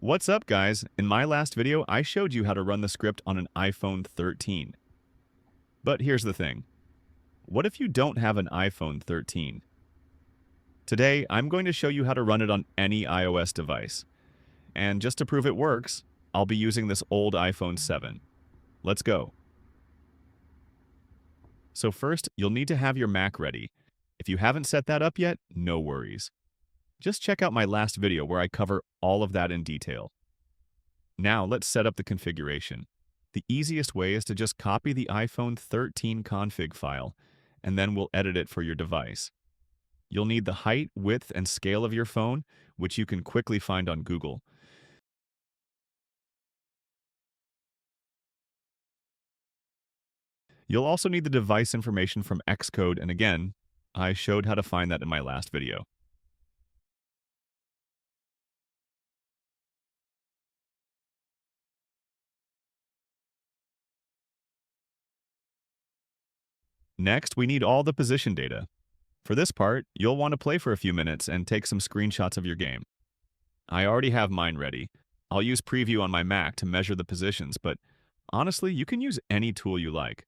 What's up, guys? In my last video, I showed you how to run the script on an iPhone 13. But here's the thing. What if you don't have an iPhone 13? Today, I'm going to show you how to run it on any iOS device. And just to prove it works, I'll be using this old iPhone 7. Let's go. So first, you'll need to have your Mac ready. If you haven't set that up yet, no worries. Just check out my last video where I cover all of that in detail. Now let's set up the configuration. The easiest way is to just copy the iPhone 13 config file, and then we'll edit it for your device. You'll need the height, width, and scale of your phone, which you can quickly find on Google. You'll also need the device information from Xcode, and again, I showed how to find that in my last video. Next, we need all the position data. For this part, you'll want to play for a few minutes and take some screenshots of your game. I already have mine ready. I'll use Preview on my Mac to measure the positions, but honestly, you can use any tool you like.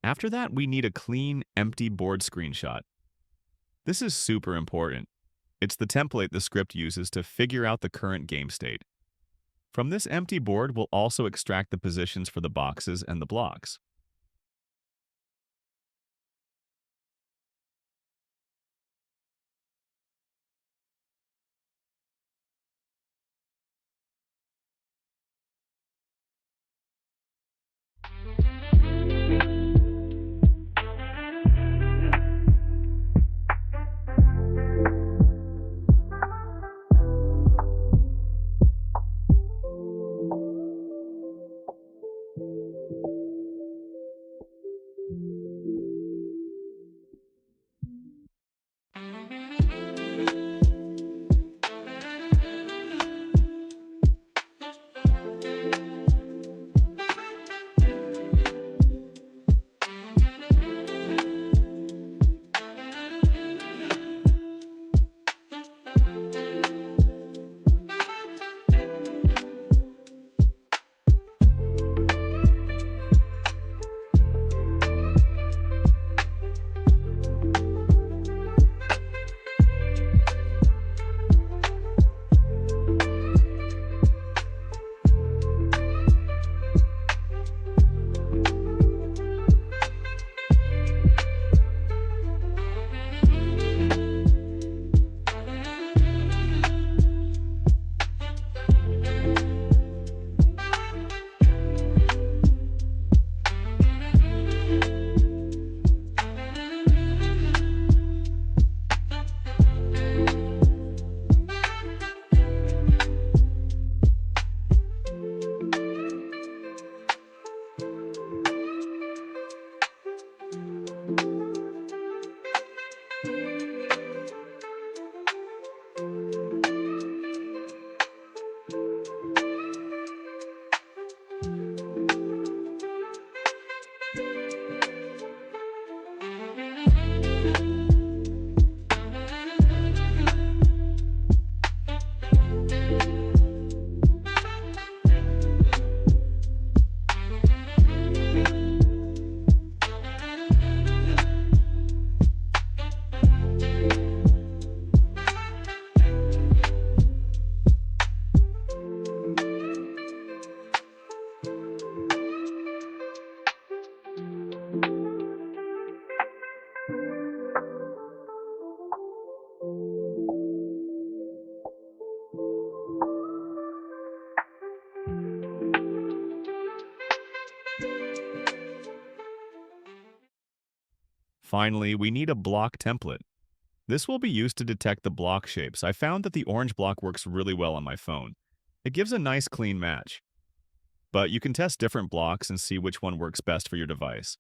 After that, we need a clean, empty board screenshot. This is super important. It's the template the script uses to figure out the current game state. From this empty board, we'll also extract the positions for the boxes and the blocks. Finally, we need a block template. This will be used to detect the block shapes. I found that the orange block works really well on my phone. It gives a nice clean match. But you can test different blocks and see which one works best for your device.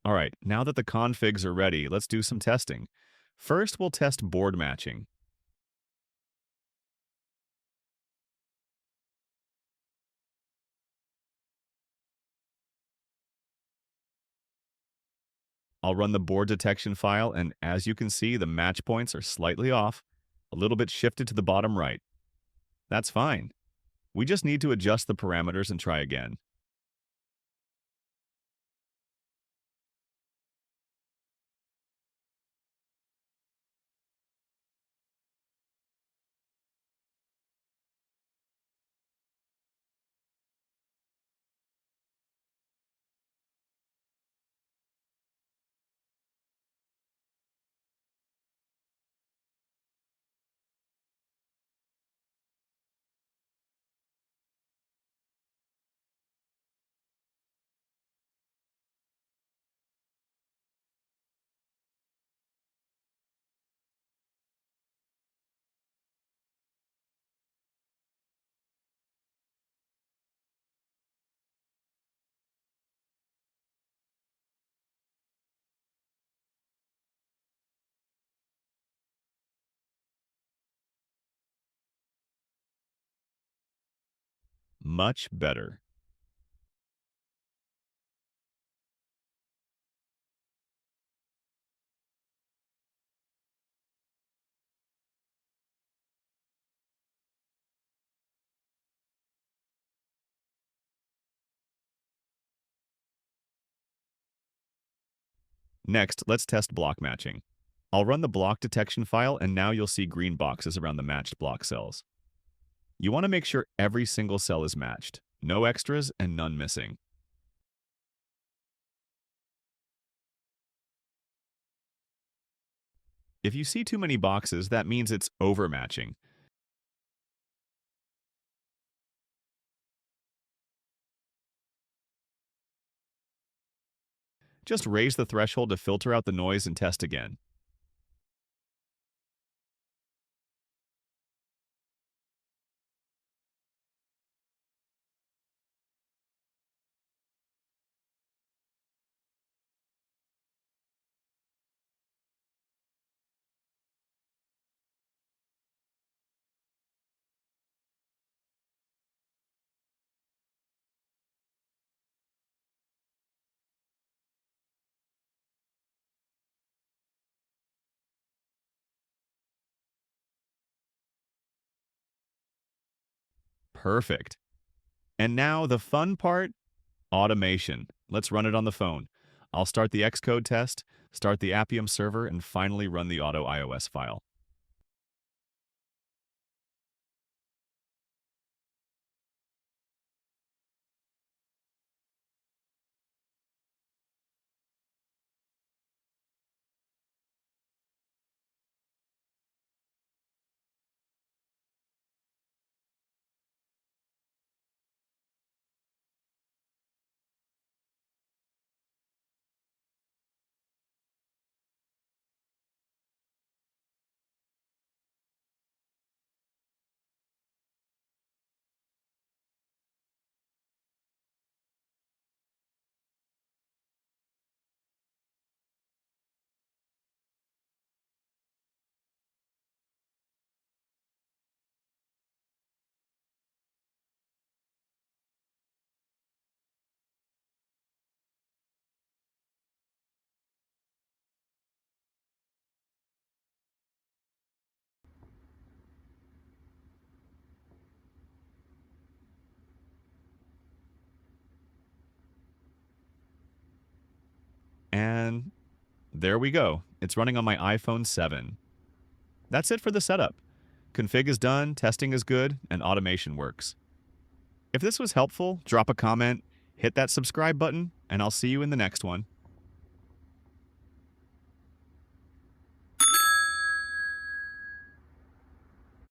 All right, now that the configs are ready, let's do some testing. First, we'll test board matching. I'll run the board detection file, and as you can see, the match points are slightly off, a little bit shifted to the bottom right. That's fine. We just need to adjust the parameters and try again. Much better. Next, let's test block matching. I'll run the block detection file, and now you'll see green boxes around the matched block cells. You want to make sure every single cell is matched, no extras and none missing. If you see too many boxes, that means it's overmatching. Just raise the threshold to filter out the noise and test again. Perfect. And now the fun part, automation. Let's run it on the phone. I'll start the Xcode test, start the Appium server, and finally run the auto iOS file. And there we go. It's running on my iPhone 7. That's it for the setup. Config is done, testing is good, and automation works. If this was helpful, drop a comment, hit that subscribe button, and I'll see you in the next one.